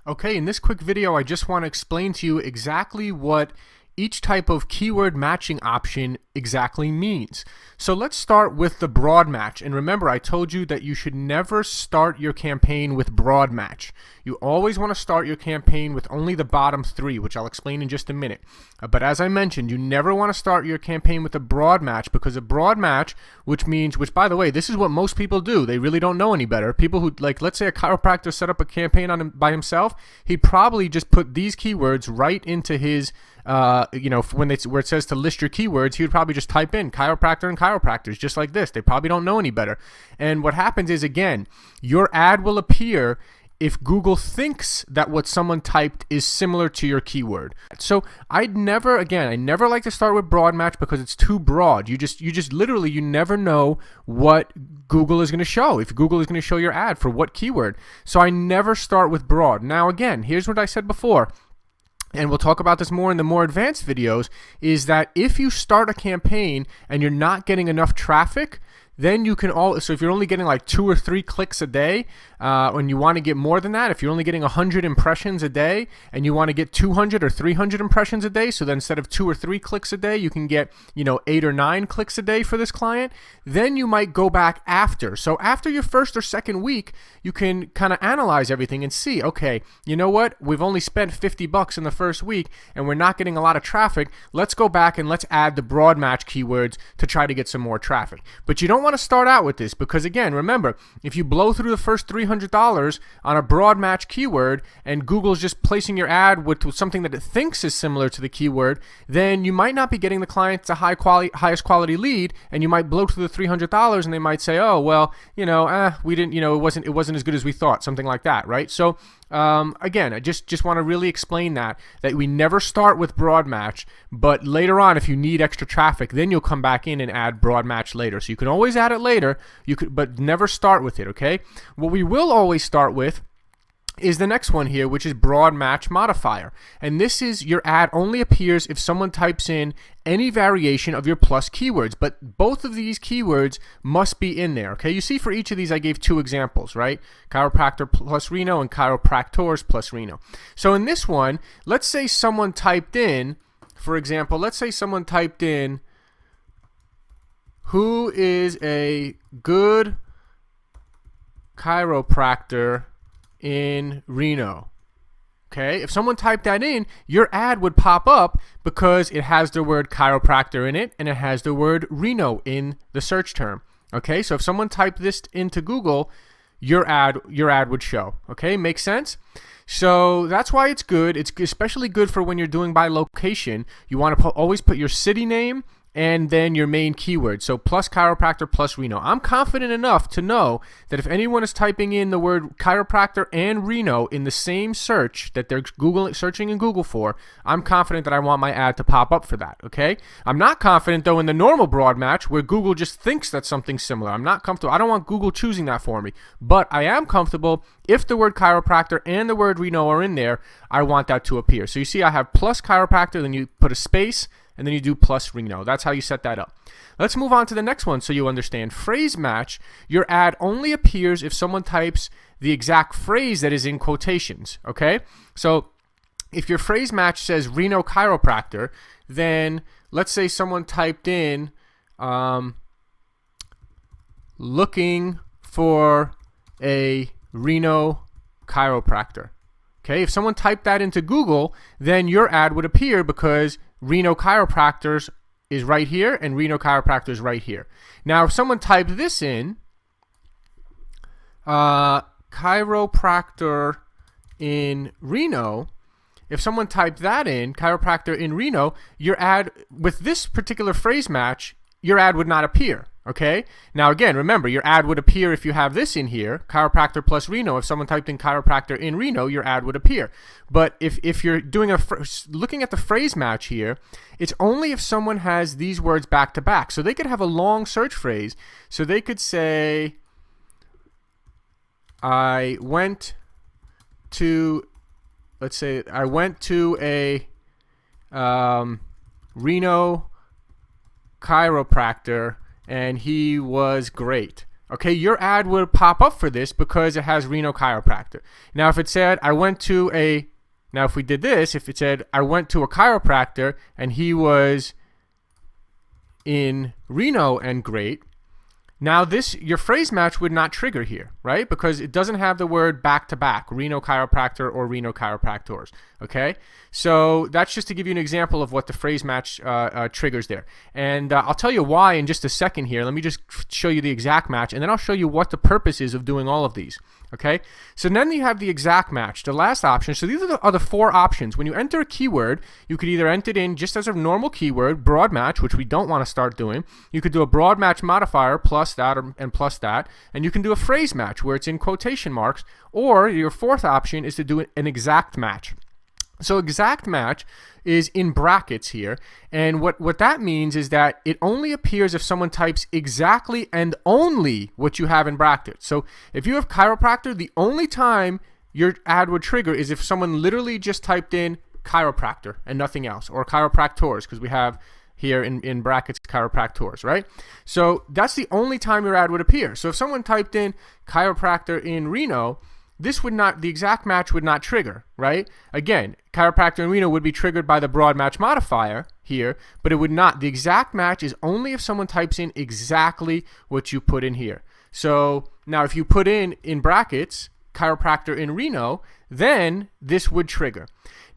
Okay, in this quick video, I just want to explain to you exactly what each type of keyword matching option exactly means. So let's start with the broad match. And remember, I told you that you should never start your campaign with broad match. You always want to start your campaign with only the bottom three, which I'll explain in just a minute. But as I mentioned, you never want to start your campaign with a broad match, because a broad match, which by the way, this is what most people do. They really don't know any better. People who, like, let's say a chiropractor set up a campaign on him by himself, he'd probably just put these keywords right into his where it says to list your keywords, he would probably just type in chiropractor and chiropractors just like this. They probably don't know any better. And what happens is, again, your ad will appear if Google thinks that what someone typed is similar to your keyword. So I never like to start with broad match because it's too broad. You just literally, you never know what Google is going to show, if Google is going to show your ad for what keyword. So I never start with broad. Now again, here's what I said before, and we'll talk about this more in the more advanced videos, is that if you start a campaign and you're not getting enough traffic, then you can so if you're only getting like 2 or 3 clicks a day, and you want to get more than that, if you're only getting 100 impressions a day and you want to get 200 or 300 impressions a day, so then instead of 2 or 3 clicks a day, you can get 8 or 9 clicks a day for this client, then you might go back after. So after your first or second week, you can kind of analyze everything and see, okay, you know what, we've only spent $50 in the first week and we're not getting a lot of traffic. Let's go back and let's add the broad match keywords to try to get some more traffic. But you don't want to start out with this, because again, remember, if you blow through the first $300 on a broad match keyword and Google's just placing your ad with something that it thinks is similar to the keyword, then you might not be getting the clients a highest quality lead, and you might blow through the $300 and they might say, oh well, we didn't, it wasn't as good as we thought, something like that, right? So again, I just want to really explain that we never start with broad match, but later on, if you need extra traffic, then you'll come back in and add broad match later. So you can always add it later, but never start with it, okay? What we will always start with is the next one here, which is broad match modifier. And this is, your ad only appears if someone types in any variation of your plus keywords, but both of these keywords must be in there, okay? You see, for each of these I gave 2 examples, right? Chiropractor plus Reno and chiropractors plus Reno. So in this one, let's say someone typed in, for example, who is a good chiropractor in Reno. Okay, if someone typed that in, your ad would pop up because it has the word chiropractor in it and it has the word Reno in the search term. Okay, so if someone typed this into Google, your ad would show. Okay, makes sense? So that's why it's good. It's especially good for when you're doing by location. You want to always put your city name and then your main keyword. So plus chiropractor plus Reno. I'm confident enough to know that if anyone is typing in the word chiropractor and Reno in the same search that they're searching in Google for, I'm confident that I want my ad to pop up for that, okay? I'm not confident, though, in the normal broad match where Google just thinks that's something similar. I'm not comfortable. I don't want Google choosing that for me. But I am comfortable if the word chiropractor and the word Reno are in there, I want that to appear. So you see I have plus chiropractor, then you put a space, and then you do plus Reno. That's how you set that up. Let's move on to the next one so you understand. Phrase match, your ad only appears if someone types the exact phrase that is in quotations, okay? So if your phrase match says Reno chiropractor, then let's say someone typed in looking for a Reno chiropractor. Okay, if someone typed that into Google, then your ad would appear because Reno chiropractors is right here and Reno chiropractors right here. Now, if someone typed this in, chiropractor in Reno, if someone typed that in, chiropractor in Reno, your ad with this particular phrase match, your ad would not appear. Okay, now again, remember, your ad would appear if you have this in here, chiropractor plus Reno. If someone typed in chiropractor in Reno, your ad would appear. But if you're doing looking at the phrase match here, it's only if someone has these words back to back. So they could have a long search phrase. So they could say, I went to a Reno chiropractor and he was great. okay, your ad would pop up for this because it has Reno Chiropractor. Now, if it said, now if we did this, if it said, I went to a chiropractor and he was in Reno and great, now your phrase match would not trigger here, right? Because it doesn't have the word back to back, Reno Chiropractor or Reno Chiropractors, okay? So that's just to give you an example of what the phrase match triggers there. And I'll tell you why in just a second here. Let me just show you the exact match, and then I'll show you what the purpose is of doing all of these, okay? So then you have the exact match, the last option. So these are the 4 options. When you enter a keyword, you could either enter it in just as a normal keyword, broad match, which we don't want to start doing. You could do a broad match modifier plus that and plus that, and you can do a phrase match where it's in quotation marks, or your 4th option is to do an exact match. So exact match is in brackets here, and what that means is that it only appears if someone types exactly and only what you have in brackets. So if you have chiropractor, the only time your ad would trigger is if someone literally just typed in chiropractor and nothing else, or chiropractors, because we have here in brackets chiropractors, right? So that's the only time your ad would appear. So if someone typed in chiropractor in Reno, the exact match would not trigger, right? Again, chiropractor in Reno would be triggered by the broad match modifier here, but it would not. The exact match is only if someone types in exactly what you put in here. So now if you put in brackets chiropractor in Reno, then this would trigger.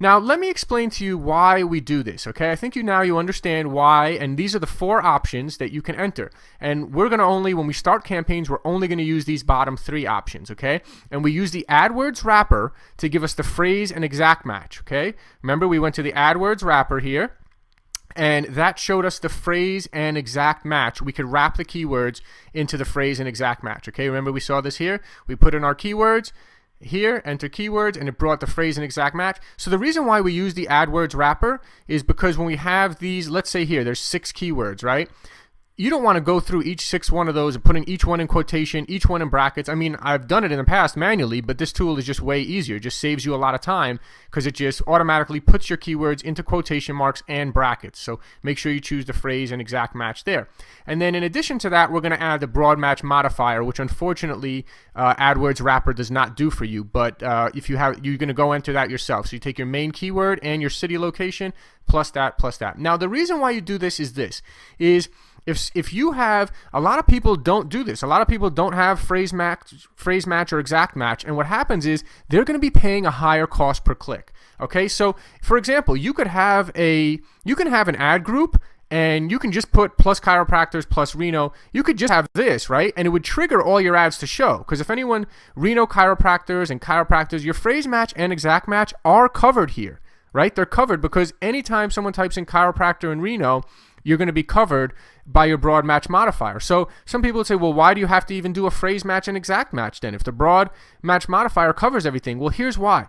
Now, let me explain to you why we do this, okay? I think you understand why, and these are the 4 options that you can enter. And we're going to when we start campaigns, we're only going to use these bottom 3 options, okay? And we use the AdWords wrapper to give us the phrase and exact match, okay? Remember, we went to the AdWords wrapper here, and that showed us the phrase and exact match. We could wrap the keywords into the phrase and exact match, okay? Remember, we saw this here. We put in our keywords, here, enter keywords, and it brought the phrase and exact match. So the reason why we use the AdWords wrapper is because when we have these, let's say here, there's 6 keywords, right? You don't want to go through each 6 one of those and putting each one in quotation, each one in brackets. I mean, I've done it in the past manually, but this tool is just way easier. It just saves you a lot of time because it just automatically puts your keywords into quotation marks and brackets. So make sure you choose the phrase and exact match there. And then in addition to that, we're going to add the broad match modifier, which unfortunately AdWords wrapper does not do for you. But if you have, you're going to go enter that yourself. So you take your main keyword and your city location plus that plus that. Now the reason why you do this is if you have, a lot of people don't do this. A lot of people don't have phrase match or exact match, and what happens is they're going to be paying a higher cost per click. Okay, so for example, you can have an ad group, and you can just put plus chiropractors plus Reno. You could just have this, right? And it would trigger all your ads to show. Because if anyone, Reno chiropractors and chiropractors, your phrase match and exact match are covered here, right? They're covered because anytime someone types in chiropractor and Reno, you're going to be covered by your broad match modifier. So some people would say, well, why do you have to even do a phrase match and exact match then if the broad match modifier covers everything? Well, here's why.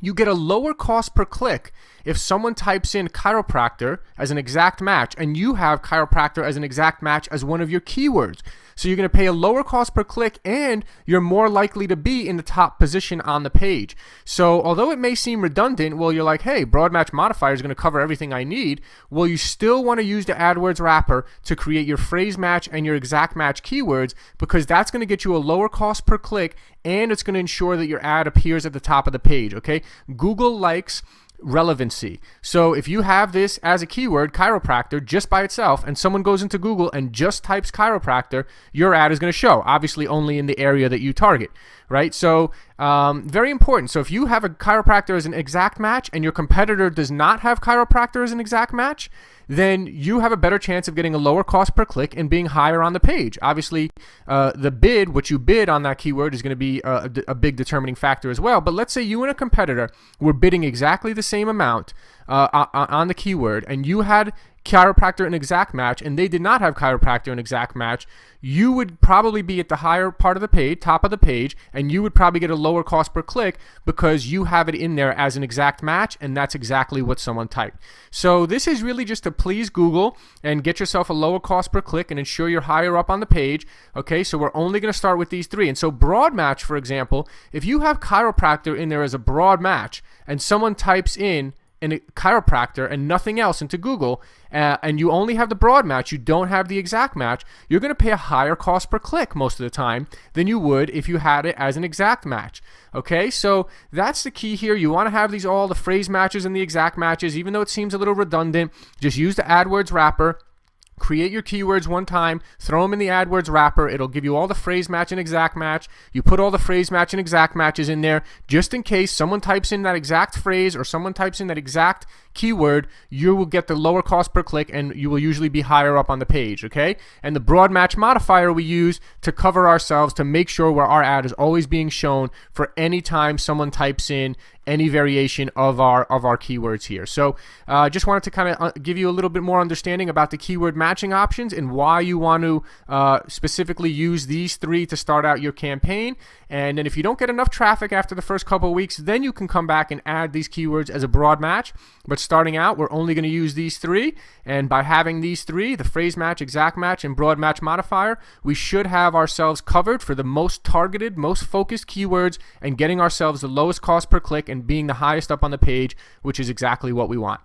You get a lower cost per click if someone types in chiropractor as an exact match and you have chiropractor as an exact match as one of your keywords. So you're going to pay a lower cost per click and you're more likely to be in the top position on the page. So although it may seem redundant, well, you're like, hey, broad match modifier is going to cover everything I need. Well, you still want to use the AdWords wrapper to create your phrase match and your exact match keywords because that's going to get you a lower cost per click and it's going to ensure that your ad appears at the top of the page, okay? Google likes relevancy. So if you have this as a keyword, chiropractor, just by itself, and someone goes into Google and just types chiropractor, your ad is going to show, obviously only in the area that you target, right? So very important. So if you have a chiropractor as an exact match and your competitor does not have chiropractor as an exact match, then you have a better chance of getting a lower cost per click and being higher on the page. Obviously, the bid, what you bid on that keyword is going to be a big determining factor as well. But let's say you and a competitor were bidding exactly the same amount on the keyword and you had chiropractor and exact match and they did not have chiropractor and exact match, you would probably be at the higher part of the page, top of the page, and you would probably get a lower cost per click because you have it in there as an exact match and that's exactly what someone typed. So this is really just to please Google and get yourself a lower cost per click and ensure you're higher up on the page. Okay, so we're only going to start with these 3. And so broad match, for example, if you have chiropractor in there as a broad match and someone types in a chiropractor and nothing else into Google, and you only have the broad match, you don't have the exact match, you're going to pay a higher cost per click most of the time than you would if you had it as an exact match. Okay, so that's the key here. You want to have all the phrase matches and the exact matches, even though it seems a little redundant. Just use the AdWords wrapper. Create your keywords one time, throw them in the AdWords wrapper. It'll give you all the phrase match and exact match. You put all the phrase match and exact matches in there just in case someone types in that exact phrase or someone types in that exact keyword. You will get the lower cost per click and you will usually be higher up on the page, okay? And the broad match modifier we use to cover ourselves to make sure where our ad is always being shown for any time someone types in any variation of our keywords here. So just wanted to kind of give you a little bit more understanding about the keyword matching options and why you want to specifically use these 3 to start out your campaign. And then if you don't get enough traffic after the first couple of weeks, then you can come back and add these keywords as a broad match. But starting out, we're only going to use these 3. And by having these 3, the phrase match, exact match, and broad match modifier, we should have ourselves covered for the most targeted, most focused keywords and getting ourselves the lowest cost per click and being the highest up on the page, which is exactly what we want.